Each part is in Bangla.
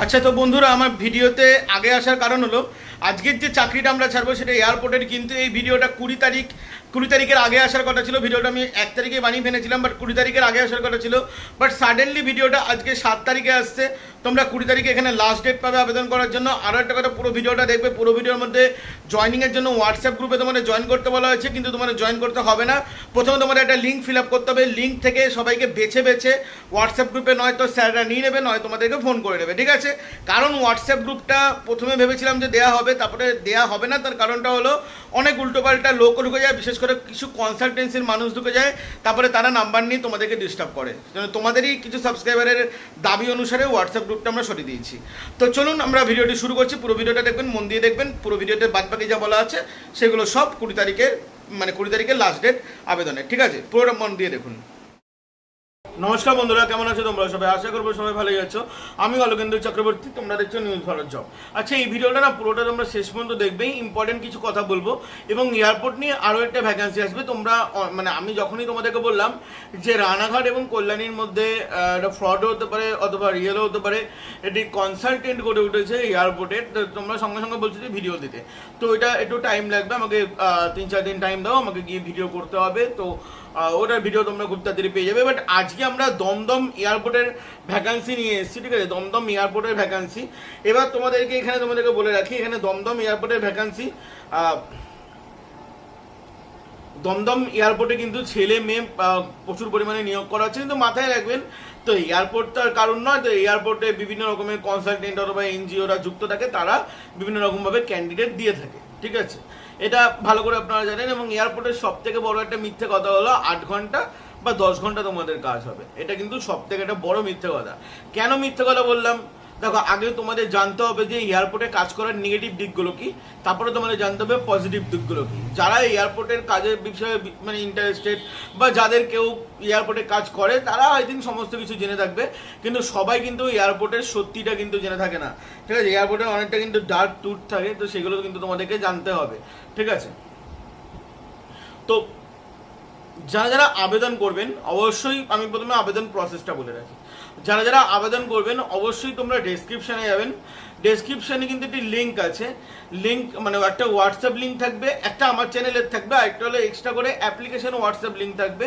আচ্ছা, তো বন্ধুরা আমার ভিডিওতে আগে আসার কারণ হলো আজকের যে চাকরিটা আমরা ছাড়বো সেটা এয়ারপোর্টের, কিন্তু এই ভিডিওটা 20 তারিখের আগে আসার কথা ছিল। ভিডিওটা আমি 1 তারিখে বানিয়ে ফেলেছিলাম, বাট 20 তারিখের আগে আসার কথা ছিল। বাট সাডেনলি ভিডিওটা আজকে 7 তারিখে আসছে। তোমরা 20 তারিখে এখানে লাস্ট ডেট পাবে আবেদন করার জন্য। আরও একটা কথা, পুরো ভিডিওটা দেখবে। পুরো ভিডিওর মধ্যে জয়েনিংয়ের জন্য হোয়াটসঅ্যাপ গ্রুপে তোমাদের জয়েন করতে বলা হয়েছে, কিন্তু তোমাদের জয়েন করতে হবে না। প্রথমে তোমাদের একটা লিঙ্ক ফিল আপ করতে হবে। লিঙ্ক থেকে সবাইকে বেছে বেছে হোয়াটসঅ্যাপ গ্রুপে নয়তো স্যাররা নিয়ে নেবে, নয় তোমাদেরকে ফোন করে নেবে, ঠিক আছে? কারণ হোয়াটসঅ্যাপ গ্রুপটা প্রথমে ভেবেছিলাম যে দেওয়া হবে, তারপরে দেওয়া হবে না। তার কারণটা হলো অনেক উল্টোপাল্টা লোক ঢুকে যায়, বিশেষ করে কিছু কনসালটেন্সির মানুষ ঢুকে যায়, তারপরে তারা নাম্বার নিয়ে তোমাদেরকে ডিস্টার্ব করে। তোমাদেরই কিছু সাবস্ক্রাইবারের দাবি অনুসারে হোয়াটসঅ্যাপ গ্রুপটা আমরা সরিয়ে দিয়েছি। তো চলুন আমরা ভিডিওটি শুরু করছি। পুরো ভিডিওটা দেখবেন, মন দিয়ে দেখবেন। পুরো ভিডিওতে বাদবাকি যা বলা আছে সেগুলো সব 20 তারিখের লাস্ট ডেট আবেদনের, ঠিক আছে? পুরোটা মন দিয়ে দেখুন। নমস্কার বন্ধুরা, কেমন আছো তোমরা সবাই? আশা করবো সবাই ভালোই আছো। আমি অলোকেন্দু চক্রবর্তী, তোমরা দেখছো নিউজ ভালো জব। আচ্ছা, এই ভিডিওটা না পুরোটা তোমরা শেষ পর্যন্ত দেখবেই। ইম্পর্টেন্ট কিছু কথা বলবো এবং এয়ারপোর্ট নিয়ে আরও একটা ভ্যাকেন্সি আসবে। তোমরা আমি যখনই তোমাদেরকে বললাম যে রানাঘাট এবং কল্যাণীর মধ্যে একটা ফ্রড হতে পারে অথবা রিয়েলও হতে পারে, এটি কনসালটেন্ট করে উঠেছে এয়ারপোর্টের, তোমরা সঙ্গে সঙ্গে বলছো যে ভিডিও দিতে। তো এটা একটু টাইম লাগবে, আমাকে 3-4 দিন টাইম দাও, আমাকে গিয়ে ভিডিও করতে হবে। তো ওটার ভিডিও তোমরা খুব তাড়াতাড়ি পেয়ে যাবে। বাট আজকে আমরা দমদম এয়ারপোর্টের ভ্যাকান্সি নিয়ে এসেছি, ঠিক আছে? দমদম এয়ারপোর্টের ভ্যাকান্সি। এবার তোমাদেরকে বলে রাখি, এখানে দমদম এয়ারপোর্টের ভ্যাকান্সি, দমদম এয়ারপোর্টে কিন্তু ছেলে মেয়ে প্রচুর পরিমাণে নিয়োগ করা হচ্ছে। কিন্তু মাথায় রাখবেন, তো এয়ারপোর্ট তার কারণ নয়, তো এয়ারপোর্টে বিভিন্ন রকমের কনসালটেন্ট অথবা এনজিওরা যুক্ত থাকে, তারা বিভিন্ন রকমভাবে ক্যান্ডিডেট দিয়ে থাকে, ঠিক আছে? এটা ভালো করে আপনারা জানেন। এবং এয়ারপোর্টের সব থেকে বড় একটা মিথ্যে কথা হলো 8 ঘন্টা বা 10 ঘন্টা তোমাদের কাজ হবে। এটা কিন্তু সব থেকে একটা বড় মিথ্যে কথা। কেন মিথ্যে কথা বললাম? দেখো, আগে তোমাদের জানতে হবে যে এয়ারপোর্টে কাজ করার নেগেটিভ দিকগুলো কি, তারপরে তোমাদের জানতে হবে পজিটিভ দিকগুলো কি। যারা এয়ারপোর্টের কাজের বিষয়ে ইন্টারেস্টেড বা যাদের কেউ এয়ারপোর্টে কাজ করে, তারা আই থিঙ্ক সমস্ত কিছু জেনে থাকবে, কিন্তু সবাই কিন্তু এয়ারপোর্টের সত্যিটা কিন্তু জেনে থাকে না, ঠিক আছে? এয়ারপোর্টে অনেকটা কিন্তু ডার্ক ট্রুথ থাকে, তো সেগুলো কিন্তু তোমাদেরকে জানতে হবে, ঠিক আছে? তো যারা আবেদন করবেন, অবশ্যই আমি প্রথমে আবেদন প্রসেসটা বলে রাখি। যারা আবেদন করবেন অবশ্যই তোমরা ডেসক্রিপশনে যাবেন। ডেসক্রিপশনে কিন্তু একটি লিঙ্ক আছে। লিঙ্ক একটা হোয়াটসঅ্যাপ লিঙ্ক থাকবে, একটা আমার চ্যানেলের থাকবে, আর একটা হলো এক্সট্রা করে অ্যাপ্লিকেশন হোয়াটসঅ্যাপ লিঙ্ক থাকবে,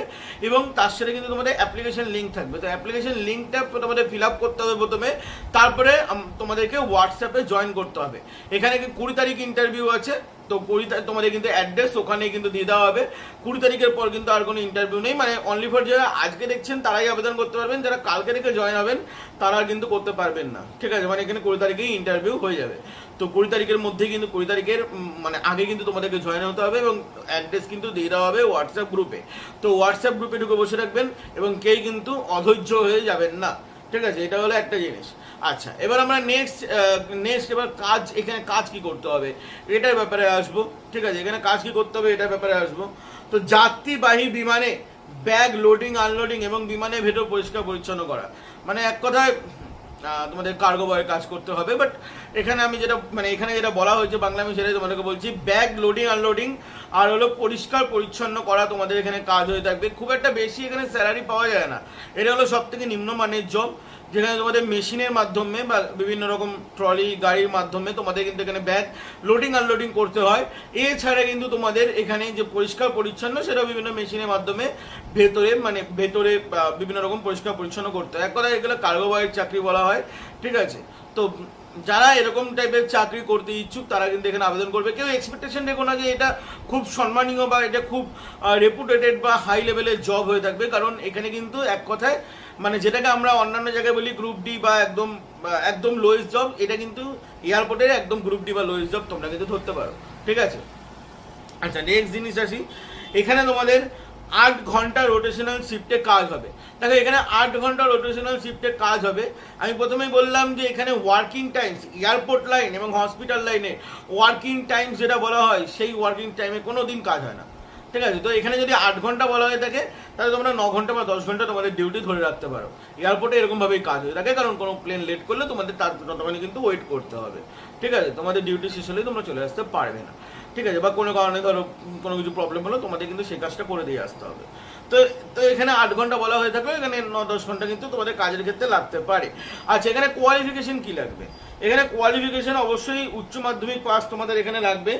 এবং তার সাথে কিন্তু তোমাদের অ্যাপ্লিকেশন লিঙ্ক থাকবে। তো অ্যাপ্লিকেশন লিঙ্কটা তোমাদের ফিল আপ করতে হবে প্রথমে, তারপরে তোমাদেরকে হোয়াটসঅ্যাপে জয়েন করতে হবে। এখানে 20 তারিখ ইন্টারভিউ আছে। তো 20 তারিখ তোমাদের কিন্তু অ্যাড্রেস ওখানে কিন্তু দিয়ে দেওয়া হবে। 20 তারিখের পর কিন্তু আর কোনো ইন্টারভিউ নেই। অনলি ফর যারা আজকে দেখছেন তারাই আবেদন করতে পারবেন, যারা কালকে থেকে জয়েন হবেন তারা কিন্তু করতে পারবেন না, ঠিক আছে? এখানে 20 তারিখেই ইন্টারভিউ হয়ে যাবে। তো 20 তারিখের মধ্যেই কিন্তু 20 তারিখের আগে কিন্তু তোমাদেরকে জয়েন হতে হবে, এবং অ্যাড্রেস কিন্তু দিয়ে দেওয়া হবে হোয়াটসঅ্যাপ গ্রুপে। তো হোয়াটসঅ্যাপ গ্রুপে ঢুকে বসে রাখবেন এবং কেউ কিন্তু অধৈর্য হয়ে যাবেন না, ঠিক আছে? এটা হলো একটা জিনিস। আচ্ছা, এবার আমরা নেক্সট এবার এখানে কাজ কি করতে হবে এটার ব্যাপারে আসবো, ঠিক আছে? এখানে কাজ কি করতে হবে এটার ব্যাপারে আসবো। তো যাত্রীবাহী বিমানে ব্যাগ লোডিং আনলোডিং এবং বিমানের ভেতর পরিষ্কার পরিচ্ছন্ন করা, এক কথায় তোমাদের কার্গো বয়ের কাজ করতে হবে। বাট এখানে আমি এখানে যেটা বলা হয়েছে বাংলা, আমি সেটাই তোমাদেরকে বলছি। ব্যাগ লোডিং আনলোডিং আর হলো পরিষ্কার পরিচ্ছন্ন করা তোমাদের এখানে কাজ হয়ে থাকবে। খুব একটা বেশি এখানে স্যালারি পাওয়া যায় না। এটা হলো সব থেকে নিম্নমানের জব, যেখানে তোমাদের মেশিনের মাধ্যমে বা বিভিন্ন রকম ট্রলি গাড়ির মাধ্যমে তোমাদের কিন্তু এখানে ব্যাগ লোডিং আনলোডিং করতে হয়। এছাড়া কিন্তু তোমাদের এখানে যে পরিষ্কার পরিচ্ছন্ন, সেটা বিভিন্ন মেশিনের মাধ্যমে ভেতরে বিভিন্ন রকম পরিষ্কার পরিচ্ছন্ন করতে হয়। এক কথা এগুলো কার্গো বয়ের চাকরি বলা হয়, ঠিক আছে? তো যারা এরকম টাইপের চাকরি করতে ইচ্ছুক তারা কিন্তু এখানে আবেদন করবে। কেউ এক্সপেকটেশন রেখো না যে এটা খুব সম্মানীয় বা এটা খুব রেপুটেটেড বা হাই লেভেলের জব হয়ে থাকবে, কারণ এখানে কিন্তু এক কথায় যেটাকে আমরা অন্যান্য জায়গায় বলি গ্রুপ ডি বা একদম লোয়েস্ট জব, এটা কিন্তু এয়ারপোর্টের একদম গ্রুপ ডি বা লোয়েস্ট জব তোমরা কিন্তু ধরতে পারো, ঠিক আছে? আচ্ছা, নেক্সট জিনিস আসি। এখানে তোমাদের 8 ঘন্টা রোটেশনাল শিফটে কাজ হবে। দেখো, এখানে 8 ঘন্টা রোটেশনাল শিফটে কাজ হবে। আমি প্রথমেই বললাম যে এখানে ওয়ার্কিং টাইমস, এয়ারপোর্ট লাইন এবং হসপিটাল লাইনে ওয়ার্কিং টাইমস যেটা বলা হয়, সেই ওয়ার্কিং টাইমে কোনো দিন কাজ হয় না, ঠিক আছে? তো এখানে যদি 8 ঘন্টা বলা হয়ে থাকে, তাহলে তোমরা 9 ঘন্টা বা 10 ঘন্টা তোমাদের ডিউটি ধরে রাখতে পারো। এয়ারপোর্টে এরকমভাবেই কাজ হয়ে থাকে, কারণ কোনো প্লেন লেট করলে তোমাদের ততক্ষণে কিন্তু ওয়েট করতে হবে, ঠিক আছে? তোমাদের ডিউটি শেষ হলেই তোমরা চলে আসতে পারবে না, ঠিক আছে? বা কোনো কারণে ধরো কোনো কিছু প্রবলেম হলো, তোমাদের কিন্তু সেই কাজটা করে দিয়ে আসতে হবে। তো তো এখানে 8 ঘন্টা বলা হয়ে থাকলে এখানে 9-10 ঘন্টা কিন্তু তোমাদের কাজের ক্ষেত্রে লাগতে পারে। আচ্ছা, এখানে কোয়ালিফিকেশন কি লাগবে? এখানে কোয়ালিফিকেশন অবশ্যই উচ্চ মাধ্যমিক পাস তোমাদের এখানে লাগবে।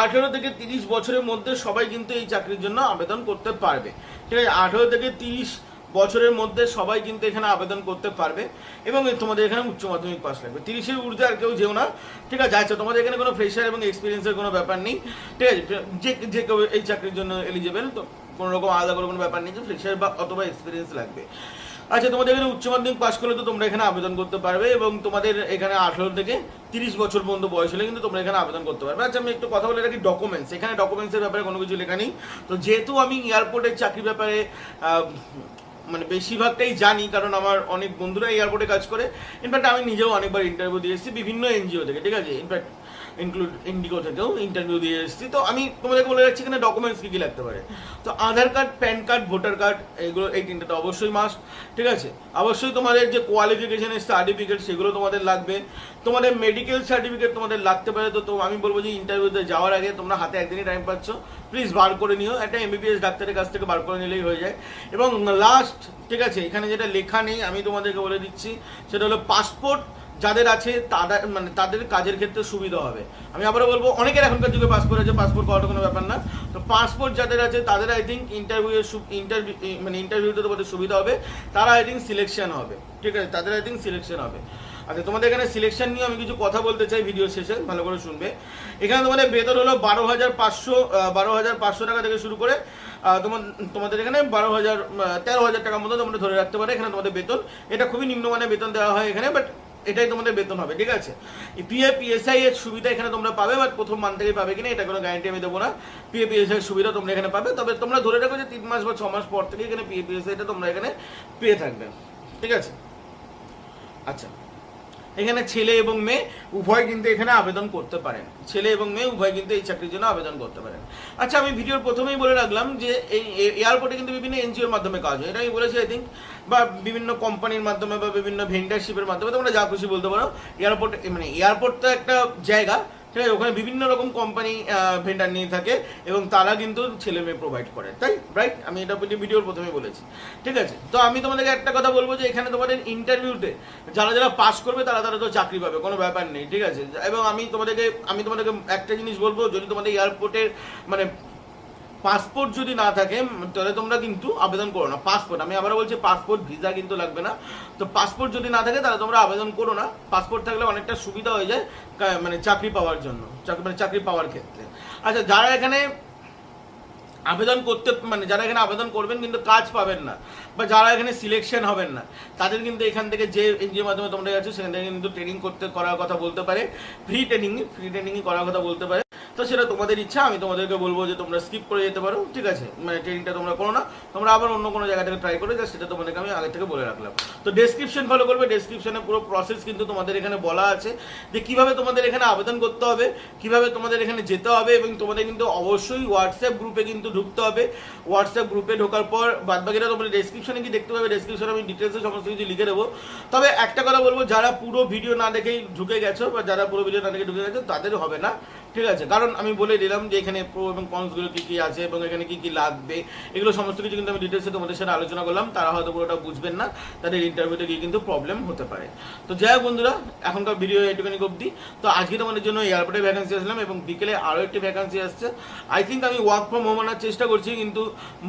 18 থেকে 30 বছরের মধ্যে সবাই কিন্তু এই চাকরির জন্য আবেদন করতে পারবে, ঠিক আছে? 18 থেকে 30 বছরের মধ্যে সবাই কিন্তু এখানে আবেদন করতে পারবে এবং তোমাদের এখানে উচ্চ মাধ্যমিক পাস লাগবে। 30-এর ঊর্ধ্বে আর কেউ যেও না, ঠিক আছে? আচ্ছা, তোমাদের এখানে কোনো ফ্রেশার এবং এক্সপিরিয়েন্সের কোনো ব্যাপার নেই, ঠিক আছে? যে কেউ এই চাকরির জন্য এলিজিবল, তো কোনো রকম আলাদা করে কোনো ব্যাপার নেই যে ফ্রেশার বা অথবা এক্সপিরিয়েন্স লাগবে। আচ্ছা, তোমাদের এখানে উচ্চ মাধ্যমিক পাস করলে তো তোমরা এখানে আবেদন করতে পারবে এবং তোমাদের এখানে 18 থেকে 30 বছর পর্যন্ত বয়স হলে কিন্তু তোমরা এখানে আবেদন করতে পারবে। আচ্ছা, আমি একটু কথা বলে রাখি ডকুমেন্টস। এখানে ডকুমেন্টসের ব্যাপারে কোনো কিছু লেখা নেই। তো যেহেতু আমি এয়ারপোর্টের চাকরির ব্যাপারে মানে বেশিরভাগটাই জানি, কারণ আমার অনেক বন্ধুরা এয়ারপোর্টে কাজ করে। ইনফ্যাক্ট আমি নিজেও অনেকবার ইন্টারভিউ দিয়ে এসেছি বিভিন্ন এনজিও থেকে, ঠিক আছে? ইনফ্যাক্ট ইনক্লুড ইন্ডিগো থেকেও ইন্টারভিউ দিয়ে এসেছি। তো আমি তোমাদেরকে বলে রাখছি এখানে ডকুমেন্টস কী কী লাগতে পারে। তো Aadhaar card, PAN card, voter card, এইগুলো এই তিনটা অবশ্যই মাস্ট, ঠিক আছে? অবশ্যই তোমাদের যে কোয়ালিফিকেশনের সার্টিফিকেট সেগুলো তোমাদের লাগবে। তোমাদের মেডিকেল সার্টিফিকেট তোমাদের লাগতে পারে। তো আমি বলবো যে ইন্টারভিউতে যাওয়ার আগে তোমরা হাতে একদিনই টাইম পাচ্ছ, প্লিজ বার করে নিও। একটা এমবিবিএস ডাক্তারের কাছ থেকে বার করে নিলেই হয়ে যায়। এবং লাস্ট, ঠিক আছে, এখানে যেটা লেখা নেই আমি তোমাদেরকে বলে দিচ্ছি, সেটা হলো পাসপোর্ট যাদের আছে তাদের মানে তাদের কাজের ক্ষেত্রে সুবিধা হবে। আমি আবারও বলবো, অনেকের এখনকার যুগে পাসপোর্ট আছে, পাসপোর্ট করাটা কোনো ব্যাপার না। তো পাসপোর্ট যাদের আছে তাদের আই থিঙ্ক ইন্টারভিউতে তোমাদের সুবিধা হবে, তারা আই থিঙ্ক সিলেকশন হবে, ঠিক আছে? তাদের আই থিঙ্ক সিলেকশন হবে। আচ্ছা, তোমাদের এখানে সিলেকশন নিয়ে আমি কিছু কথা বলতে চাই, ভিডিও শেষে ভালো করে শুনবে। এখানে তোমাদের বেতন হলো 12,500 টাকা থেকে শুরু করে তোমাদের এখানে 13,000 টাকার মতো তোমরা ধরে রাখতে পারে এখানে তোমাদের বেতন। এটা খুবই নিম্নমানের বেতন দেওয়া হয় এখানে, বাট এটাই তোমাদের বেতন হবে, ঠিক আছে? পিএফ পিএসআই এর সুবিধা এখানে তোমরা পাবে, বাট প্রথম মান্থ থেকে পাবে কিনা এটা কোনো গ্যারান্টি আমি দেবো না। পিএফ পিএসআই এর সুবিধা তোমরা এখানে পাবে, তবে তোমরা ধরে রাখো যে 3 মাস বা 6 মাস পর থেকে এখানে পিএফ পিএসআইটা তোমরা এখানে পেয়ে থাকবে, ঠিক আছে? আচ্ছা, এখানে ছেলে এবং মেয়ে উভয় কিন্তু এখানে আবেদন করতে পারেন। ছেলে এবং মেয়ে উভয় কিন্তু এই চাকরির জন্য আবেদন করতে পারেন। আচ্ছা, আমি ভিডিওর প্রথমেই বলে রাখলাম যে এই এয়ারপোর্টে কিন্তু বিভিন্ন এনজিওর মাধ্যমে কাজ হয়, এটা আমি বলেছি আই থিঙ্ক, বা বিভিন্ন কোম্পানির মাধ্যমে বা বিভিন্ন ভেন্ডারশিপের মাধ্যমে তোমরা যা খুশি বলতে পারো। এয়ারপোর্ট তো একটা জায়গা, ঠিক আছে? ওখানে বিভিন্ন রকম কোম্পানি ভেন্ডার নিয়ে থাকে এবং তারা কিন্তু ছেলে মেয়ে প্রোভাইড করে, তাই রাইট? আমি এটা ভিডিওর প্রথমে বলেছি, ঠিক আছে? তো আমি তোমাদেরকে একটা কথা বলবো যে এখানে তোমাদের ইন্টারভিউতে যারা যারা পাস করবে তারা তো চাকরি পাবে, কোনো ব্যাপার নেই, ঠিক আছে? এবং আমি তোমাদেরকে একটা জিনিস বলবো, যদি তোমাদের এয়ারপোর্টের মানে পাসপোর্ট যদি না থাকে তাহলে তোমরা কিন্তু আবেদন করো না। পাসপোর্ট, আমি আবারও বলছি, পাসপোর্ট ভিসা কিন্তু লাগবে না। তো পাসপোর্ট যদি না থাকে তাহলে তোমরা আবেদন করো না। পাসপোর্ট থাকলে অনেকটা সুবিধা হয়ে যায় মানে চাকরি পাওয়ার জন্য, চাকরি পাওয়ার ক্ষেত্রে। আচ্ছা, যারা এখানে আবেদন করবেন কিন্তু কাজ পাবেন না, বা যারা এখানে সিলেকশন হবেন না, তাদের কিন্তু এখান থেকে যে এনজিওর মাধ্যমে তোমরা যাচ্ছ সেখান থেকে কিন্তু ট্রেনিং করার কথা বলতে পারে, ফ্রি ট্রেনিং করার কথা বলতে পারে। তো সেটা তোমাদের ইচ্ছা। আমি তোমাদেরকে বলবো যে তোমরা স্কিপ করে যেতে পারো, ঠিক আছে? মানে ট্রেনিংটা তোমরা করো না, তোমরা আবার অন্য কোনো জায়গা থেকে ট্রাই করে যা, সেটা তোমাদেরকে আমি আগে থেকে বলে রাখলাম। তো ডেসক্রিপশন ফলো করবে, ডেসক্রিপশনে পুরো প্রসেস কিন্তু তোমাদের এখানে বলা আছে যে কিভাবে তোমাদের এখানে আবেদন করতে হবে, কিভাবে তোমাদের এখানে যেতে হবে, এবং তোমাদের কিন্তু অবশ্যই হোয়াটসঅ্যাপ গ্রুপে কিন্তু ঢুকতে হবে। হোয়াটসঅ্যাপ গ্রুপে ঢোকার পর বাদবাকিটা তোমরা ডেসক্রিপশনে কি দেখতে পাবে, ডেসক্রিপশনে আমি ডিটেলসে সমস্ত কিছু লিখে দেবো। তবে একটা কথা বলবো, যারা পুরো ভিডিও না দেখেই ঢুকে গেছো বা যারা পুরো ভিডিও না দেখে ঢুকে গেছো তাদের হবে না, ঠিক আছে? কারণ আমি বলে দিলাম যে এখানে প্রো এবং কনসগুলো কি কি আছে এবং এখানে কি কি লাগবে, এগুলো সমস্ত কিছু কিন্তু আমি ডিটেলসে তোমাদের সাথে আলোচনা করলাম। তারা হয়তো পুরোটা বুঝবেন না, তাদের ইন্টারভিউতে গিয়ে কিন্তু প্রবলেম হতে পারে। তো যাই হোক বন্ধুরা, এখনকার ভিডিও এটুখানি অবধি। তো আজকে তোমাদের জন্য এয়ারপোর্টে ভ্যাকেন্সি আসলাম এবং বিকেলে আরও একটি ভ্যাকেন্সি আসছে। আই থিঙ্ক আমি ওয়ার্ক ফ্রম হোম আনার চেষ্টা করছি, কিন্তু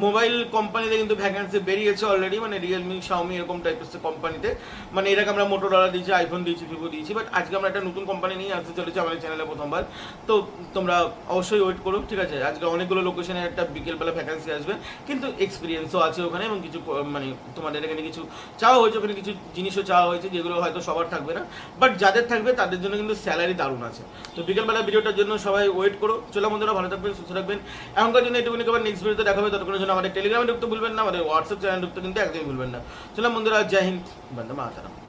মোবাইল কোম্পানিতে কিন্তু ভ্যাকেন্সি বেরিয়েছে অলরেডি, মানে রিয়েলমি, শাওমি এরকম টাইপের কোম্পানিতে। মানে এটাকে আমরা মোটোরোলা দিয়েছি, আইফোন দিয়েছি, ভিভো দিয়েছি, বাট আজকে আমরা একটা নতুন কোম্পানি নিয়ে আসতে চলেছি আমাদের চ্যানেলে প্রথমবার। তো তোমরা অবশ্যই ওয়েট করো, ঠিক আছে? আজকে অনেকগুলো লোকেশনে একটা বিকেলবেলা ভ্যাকেন্সি আসবে, কিন্তু এক্সপিরিয়েন্সও আছে ওখানে এবং কিছু মানে তোমাদের এখানে কিছু চাওয়া হয়েছে, ওখানে কিছু জিনিসও চাওয়া হয়েছে যেগুলো হয়তো সবার থাকবে না, বাট যাদের থাকবে তাদের জন্য কিন্তু স্যালারি দারুণ আছে। তো বিকেলবেলা ভিডিওটার জন্য সবাই ওয়েট করো। চলো বন্ধুরা, ভালো থাকবেন, সুস্থ থাকবেন। এখনকার জন্য এটুকুনি, আবার নেক্সট ভিডিওতে দেখা হবে। ততক্ষণের জন্য আমাদের টেলিগ্রামে ঢুকতে ভুলবেন না, আমাদের হোয়াটসঅ্যাপ চ্যানেল ঢুকতে কিন্তু একদমই ভুলবেন না। চলো বন্ধুরা, জয় হিন্দ, বন্দে মাতরম।